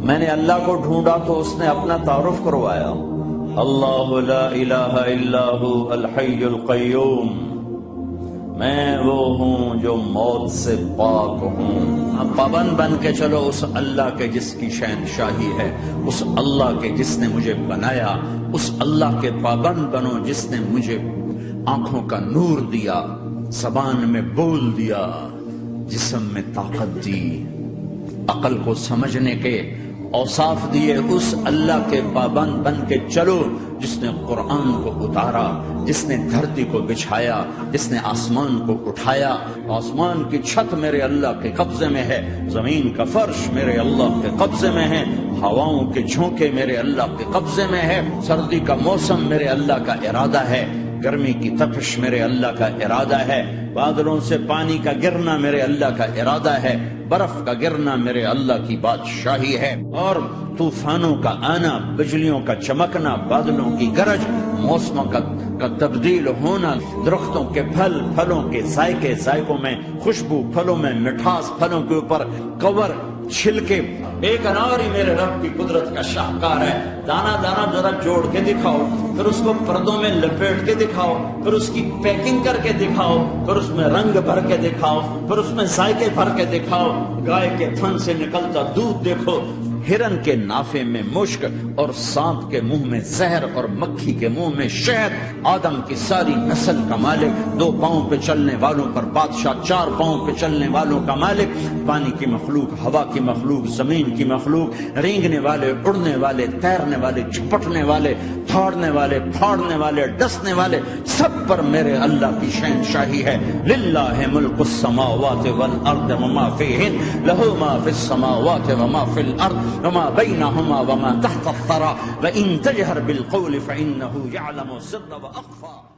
میں نے اللہ کو ڈھونڈا تو اس نے اپنا تعارف کروایا، اللہ لا الہ الا ہو الحی القیوم، میں وہ ہوں جو موت سے پاک ہوں۔ اب پابند بن کے چلو اس اللہ کے جس کی شہنشاہی ہے، اس اللہ کے جس نے مجھے بنایا، اس اللہ کے پابند بنو جس نے مجھے آنکھوں کا نور دیا، زبان میں بول دیا، جسم میں طاقت دی، عقل کو سمجھنے کے اوصاف دیے۔ اس اللہ کے پابند بن کے چلو جس نے قرآن کو اتارا، جس نے دھرتی کو بچھایا، جس نے آسمان کو اٹھایا۔ آسمان کی چھت میرے اللہ کے قبضے میں ہے، زمین کا فرش میرے اللہ کے قبضے میں ہے، ہواؤں کے جھونکے میرے اللہ کے قبضے میں ہے، سردی کا موسم میرے اللہ کا ارادہ ہے، گرمی کی تپش میرے اللہ کا ارادہ ہے، بادلوں سے پانی کا گرنا میرے اللہ کا ارادہ ہے، برف کا گرنا میرے اللہ کی بادشاہی ہے، اور طوفانوں کا آنا، بجلیوں کا چمکنا، بادلوں کی گرج، موسموں کا تبدیل ہونا، درختوں کے پھل، پھلوں کے ذائقے، ذائقوں میں خوشبو، پھلوں میں مٹھاس، پھلوں کے اوپر کور، چھلکے۔ ایک انار ہی میرے رب کی قدرت کا شاہکار ہے، دانا دانا ذرا جوڑ کے دکھاؤ، پھر اس کو پردوں میں لپیٹ کے دکھاؤ، پھر اس کی پیکنگ کر کے دکھاؤ، پھر اس میں رنگ بھر کے دکھاؤ، پھر اس میں ذائقے بھر کے دکھاؤ، گائے کے تھن سے نکلتا دودھ دیکھو، ہرن کے نافے میں مشک اور سانپ کے منہ میں زہر اور مکھی کے منہ میں شہد، آدم کی ساری نسل کا مالک، 2 پاؤں پہ چلنے والوں پر بادشاہ، 4 پاؤں پہ چلنے والوں کا مالک، پانی کی مخلوق، ہوا کی مخلوق، زمین کی مخلوق، رینگنے والے، اڑنے والے، تیرنے والے، جھپٹنے والے، دھاڑنے والے، پھاڑنے والے، ڈسنے والے، سب پر میرے اللہ کی شہنشاہی ہے۔ للہ ملک السماوات والارض وما فیہن، لہ ما فی السماوات وما فی الارض وما بینہما وما تحت الثری وان تجہر بالقول فانہ یعلم السر واخفی۔